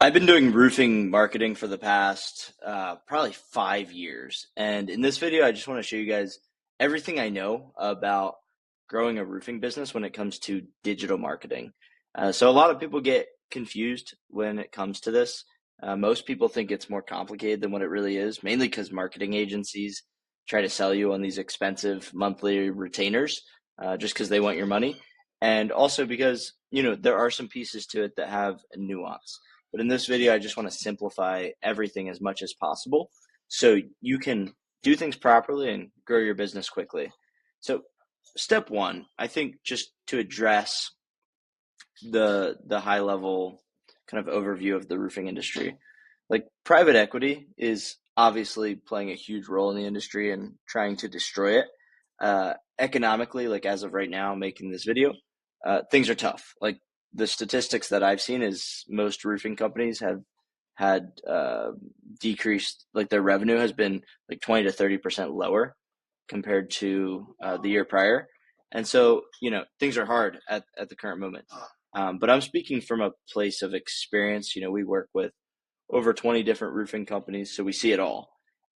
I've been doing roofing marketing for the past probably 5 years. And in this video, I just want to show you guys everything I know about growing a roofing business when it comes to digital marketing. So a lot of people get confused when it comes to this. Most people think it's more complicated than what it really is, mainly because marketing agencies try to sell you on these expensive monthly retainers just because they want your money. And also because, there are some pieces to it that have nuance. But in this video, I just want to simplify everything as much as possible so you can do things properly and grow your business quickly. So step one, I think just to address the high level kind of overview of the roofing industry. Like private equity is obviously playing a huge role in the industry and trying to destroy it. Economically, like as of right now, making this video, things are tough. Like the statistics that I've seen is most roofing companies have had decreased, like their revenue has been like 20 to 30% lower compared to the year prior. And so, things are hard at the current moment. But I'm speaking from a place of experience. We work with over 20 different roofing companies, so we see it all.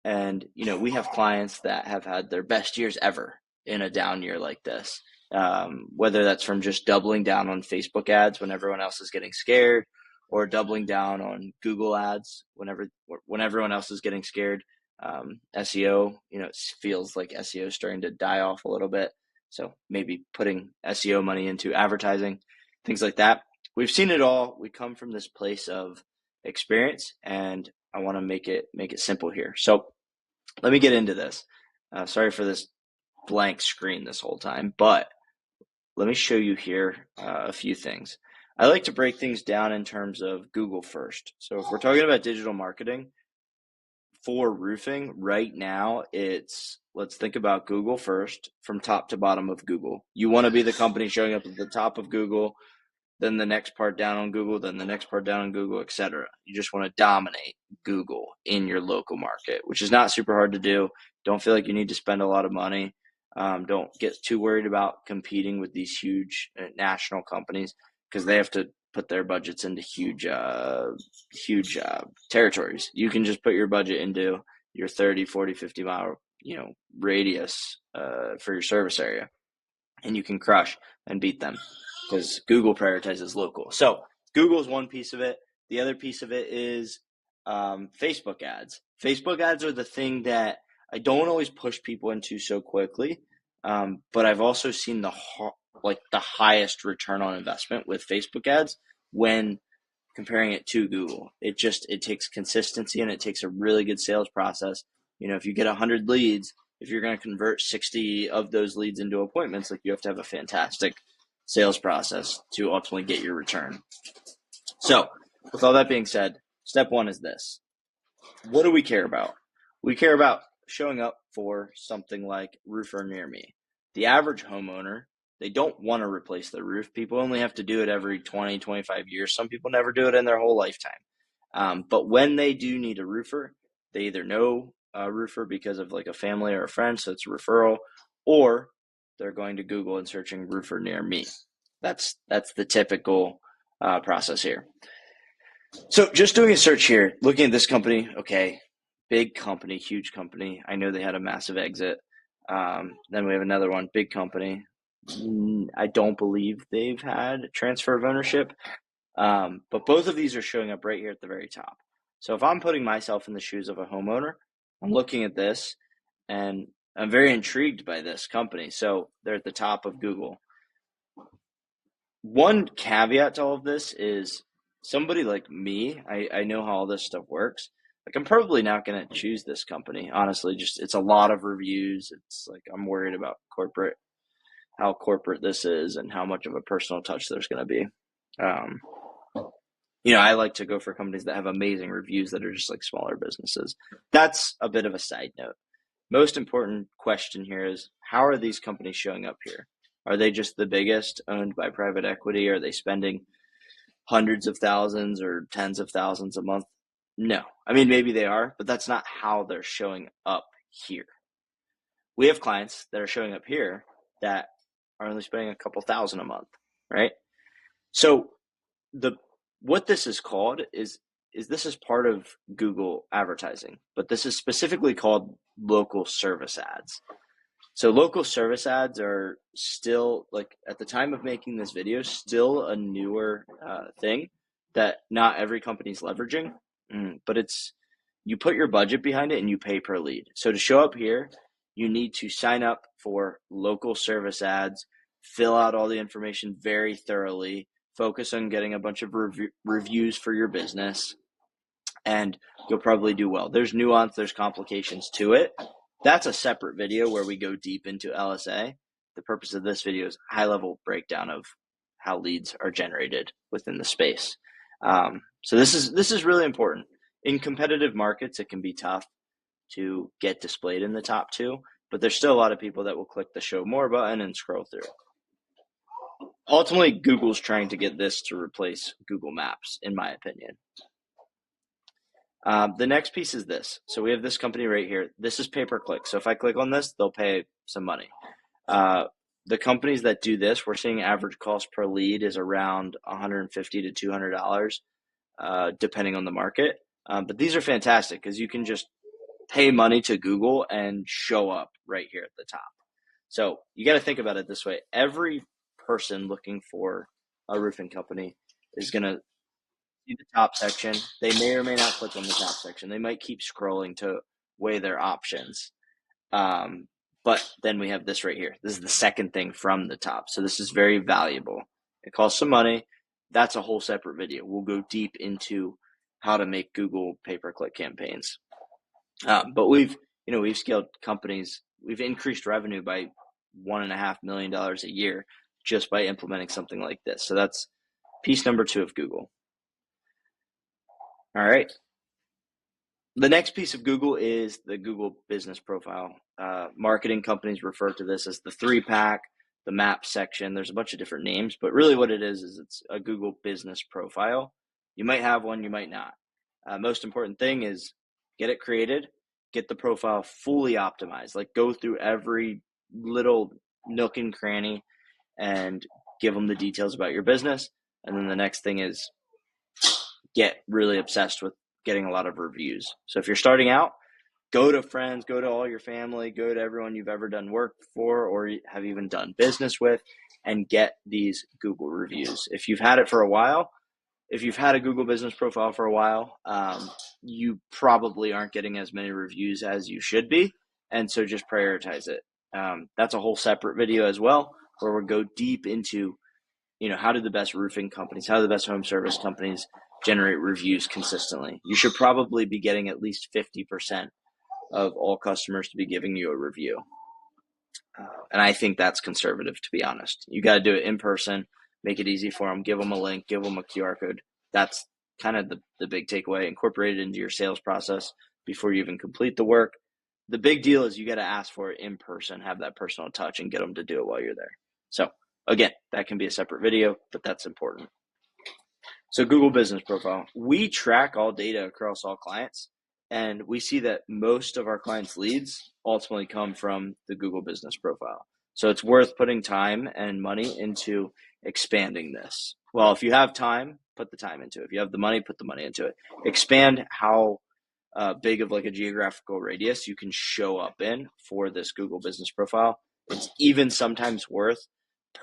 And, we have clients that have had their best years ever in a down year like this. Whether that's from just doubling down on Facebook ads when everyone else is getting scared, or doubling down on Google ads when everyone else is getting scared. SEO, it feels like SEO is starting to die off a little bit. So maybe putting SEO money into advertising, things like that. We've seen it all. We come from this place of experience, and I want to make it simple here. So let me get into this. Sorry for this blank screen this whole time, but let me show you here a few things. I like to break things down in terms of Google first. So if we're talking about digital marketing for roofing right now, let's think about Google first from top to bottom of Google. You want to be the company showing up at the top of Google, then the next part down on Google, then the next part down on Google, etc. You just want to dominate Google in your local market, which is not super hard to do. Don't feel like you need to spend a lot of money. Don't get too worried about competing with these huge national companies because they have to put their budgets into huge territories. You can just put your budget into your 30, 40, 50 mile, radius for your service area, and you can crush and beat them because Google prioritizes local. So Google is one piece of it. The other piece of it is Facebook ads. Facebook ads are the thing that I don't always push people into so quickly, but I've also seen the highest return on investment with Facebook ads when comparing it to Google. It takes consistency, and it takes a really good sales process. If you get 100 leads, if you're going to convert 60 of those leads into appointments, like you have to have a fantastic sales process to ultimately get your return. So with all that being said, step one is this. What do we care about? We care about showing up for something like Roofer Near Me. The average homeowner, they don't want to replace their roof. People only have to do it every 20, 25 years. Some people never do it in their whole lifetime. But when they do need a roofer, they either know a roofer because of like a family or a friend, so it's a referral, or they're going to Google and searching Roofer Near Me. That's the typical process here. So just doing a search here, looking at this company, okay, big company, huge company. I know they had a massive exit. Then we have another one, big company. I don't believe they've had a transfer of ownership, but both of these are showing up right here at the very top. So if I'm putting myself in the shoes of a homeowner, I'm looking at this, and I'm very intrigued by this company. So they're at the top of Google. One caveat to all of this is somebody like me, I know how all this stuff works. Like I'm probably not going to choose this company, honestly. Just it's a lot of reviews. It's like I'm worried about how corporate this is and how much of a personal touch there's going to be. I like to go for companies that have amazing reviews that are just like smaller businesses. That's a bit of a side note. Most important question here is, how are these companies showing up here? Are they just the biggest, owned by private equity? Are they spending hundreds of thousands or tens of thousands a month? No. I mean, maybe they are, but that's not how they're showing up here. We have clients that are showing up here that are only spending a couple thousand a month, right? So what this is called is is this is part of Google advertising, but this is specifically called local service ads. So local service ads are still, like, at the time of making this video, still a newer thing that not every company's leveraging. But it's, you put your budget behind it and you pay per lead. So to show up here, you need to sign up for local service ads, fill out all the information very thoroughly, focus on getting a bunch of reviews for your business, and you'll probably do well. There's nuance, there's complications to it. That's a separate video where we go deep into LSA. The purpose of this video is high level breakdown of how leads are generated within the space. So this is really important. In competitive markets, it can be tough to get displayed in the top two, but there's still a lot of people that will click the show more button and scroll through. Ultimately, Google's trying to get this to replace Google Maps, in my opinion. The next piece is this. So we have this company right here. This is pay-per-click. So if I click on this, they'll pay some money. The companies that do this, we're seeing average cost per lead is around $150 to $200, depending on the market. But these are fantastic because you can just pay money to Google and show up right here at the top. So you got to think about it this way. Every person looking for a roofing company is going to see the top section. They may or may not click on the top section. They might keep scrolling to weigh their options. But then we have this right here. This is the second thing from the top. So this is very valuable. It costs some money. That's a whole separate video. We'll go deep into how to make Google pay-per-click campaigns. But we've scaled companies. We've increased revenue by $1.5 million a year just by implementing something like this. So that's piece number 2 of Google. All right. The next piece of Google is the Google business profile. Marketing companies refer to this as the 3-pack, the map section. There's a bunch of different names, but really what it is it's a Google business profile. You might have one, you might not. Most important thing is get it created, get the profile fully optimized, like go through every little nook and cranny and give them the details about your business. And then the next thing is get really obsessed with getting a lot of reviews. So if you're starting out, go to friends, go to all your family, go to everyone you've ever done work for or have even done business with, and get these Google reviews. If you've had it for a while, if you've had a Google business profile for a while, you probably aren't getting as many reviews as you should be. And so just prioritize it. That's a whole separate video as well, where we'll go deep into, how do the best roofing companies, how do the best home service companies generate reviews consistently. You should probably be getting at least 50% of all customers to be giving you a review. And I think that's conservative, to be honest. You got to do it in person, make it easy for them, give them a link, give them a QR code. That's kind of the big takeaway. Incorporate it into your sales process before you even complete the work. The big deal is you got to ask for it in person, have that personal touch, and get them to do it while you're there. So again, that can be a separate video, but that's important. So Google business profile, we track all data across all clients, and we see that most of our clients' leads ultimately come from the Google business profile. So it's worth putting time and money into expanding this. Well, if you have time, put the time into it. If you have the money, put the money into it. Expand how big of like a geographical radius you can show up in for this Google business profile. It's even sometimes worth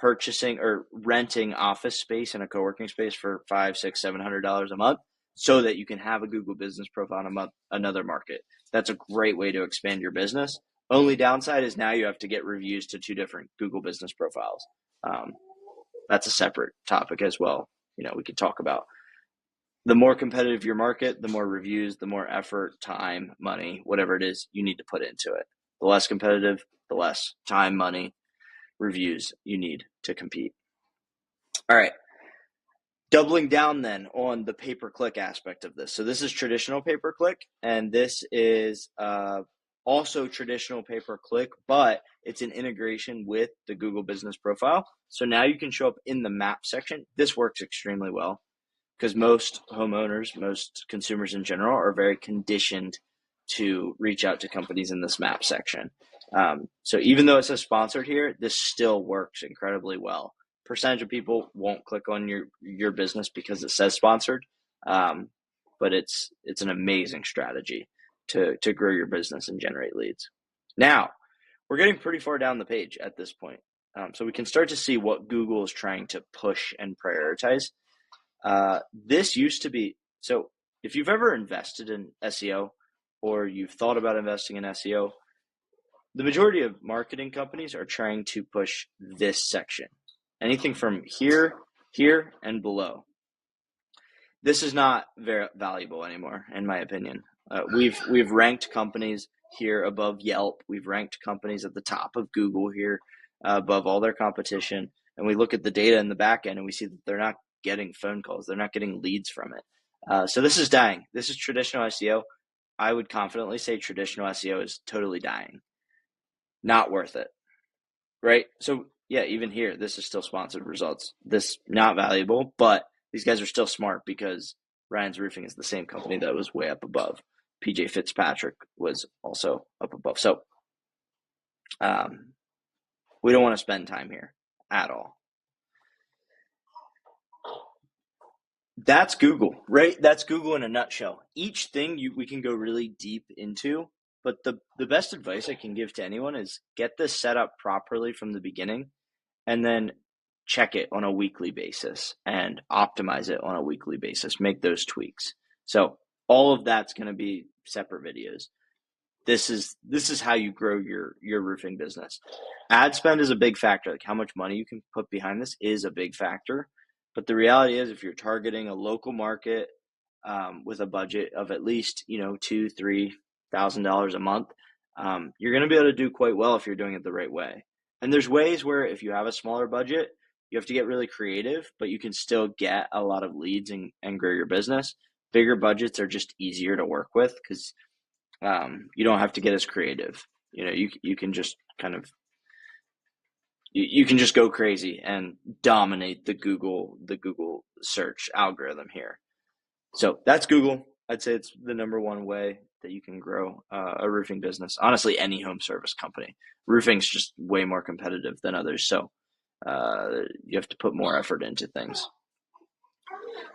purchasing or renting office space in a co-working space for $500, $600, $700 a month so that you can have a Google business profile in another market. That's a great way to expand your business. Only downside is now you have to get reviews to 2 different Google business profiles. That's a separate topic as well. We could talk about. The more competitive your market, the more reviews, the more effort, time, money, whatever it is you need to put into it. The less competitive, the less time, money, reviews you need to compete. All right. Doubling down then on the pay-per-click aspect of this. So this is traditional pay-per-click, and this is also traditional pay-per-click, but it's an integration with the Google business profile. So now you can show up in the map section. This works extremely well because most homeowners, most consumers in general are very conditioned to reach out to companies in this map section. So even though it says sponsored here, this still works incredibly well. Percentage of people won't click on your business because it says sponsored. But but it's an amazing strategy to grow your business and generate leads. Now, we're getting pretty far down the page at this point. So we can start to see what Google is trying to push and prioritize. This used to be, so if you've ever invested in SEO or you've thought about investing in SEO, the majority of marketing companies are trying to push this section. Anything from here, and below. This is not very valuable anymore, in my opinion. We've ranked companies here above Yelp. We've ranked companies at the top of Google here, above all their competition. And we look at the data in the back end and we see that they're not getting phone calls. They're not getting leads from it. So this is dying. This is traditional SEO. I would confidently say traditional SEO is totally dying. Not worth it, right? So yeah, even here, this is still sponsored results. This not valuable, but these guys are still smart because Ryan's Roofing is the same company that was way up above. PJ Fitzpatrick was also up above. So we don't want to spend time here at all. That's Google, right? That's Google in a nutshell. Each thing we can go really deep into, but the best advice I can give to anyone is get this set up properly from the beginning and then check it on a weekly basis and optimize it on a weekly basis. Make those tweaks. So all of that's going to be separate videos. This is how you grow your roofing business. Ad spend is a big factor. Like how much money you can put behind this is a big factor. But the reality is, if you're targeting a local market with a budget of at least $2,000-$3,000 a month, you're going to be able to do quite well if you're doing it the right way. And there's ways where if you have a smaller budget, you have to get really creative, but you can still get a lot of leads and grow your business. Bigger budgets are just easier to work with because you don't have to get as creative. You can just kind of you can just go crazy and dominate the Google search algorithm here. So that's Google. I'd say it's the number one way that you can grow a roofing business. Honestly, any home service company. Roofing's just way more competitive than others. So you have to put more effort into things.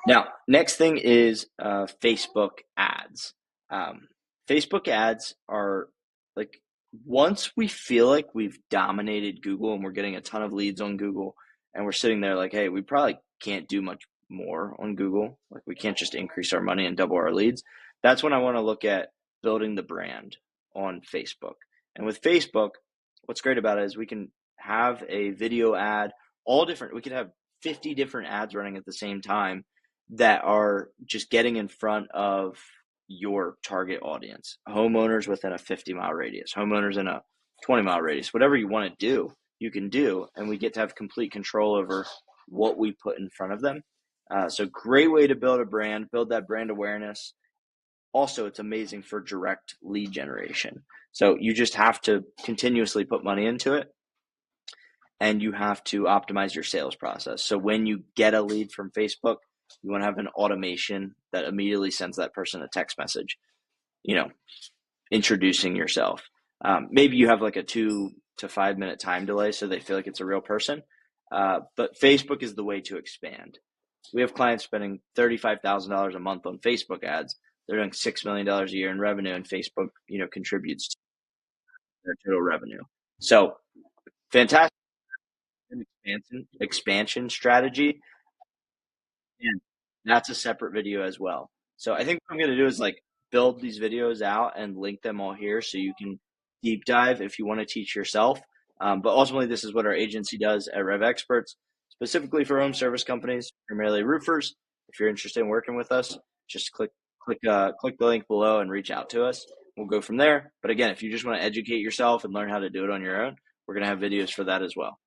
Now, next thing is Facebook ads. Facebook ads are like, once we feel like we've dominated Google and we're getting a ton of leads on Google and we're sitting there like, hey, we probably can't do much more on Google. Like we can't just increase our money and double our leads. That's when I want to look at building the brand on Facebook. And with Facebook, what's great about it is we can have a video ad, all different. We could have 50 different ads running at the same time that are just getting in front of your target audience, homeowners within a 50-mile radius, homeowners in a 20-mile radius, whatever you want to do, you can do, and we get to have complete control over what we put in front of them. So great way to build a brand, build that brand awareness. Also, it's amazing for direct lead generation. So you just have to continuously put money into it, and you have to optimize your sales process. So when you get a lead from Facebook, you want to have an automation that immediately sends that person a text message, introducing yourself. Maybe you have like a 2 to 5 minute time delay so they feel like it's a real person. But Facebook is the way to expand. We have clients spending $35,000 a month on Facebook ads. They're doing $6 million a year in revenue, and Facebook, contributes to their total revenue. So fantastic expansion strategy. And that's a separate video as well. So I think what I'm going to do is like build these videos out and link them all here so you can deep dive if you want to teach yourself. But ultimately, this is what our agency does at Rev Experts, specifically for home service companies, primarily roofers. If you're interested in working with us, just click the link below and reach out to us. We'll go from there. But again, if you just want to educate yourself and learn how to do it on your own, we're going to have videos for that as well.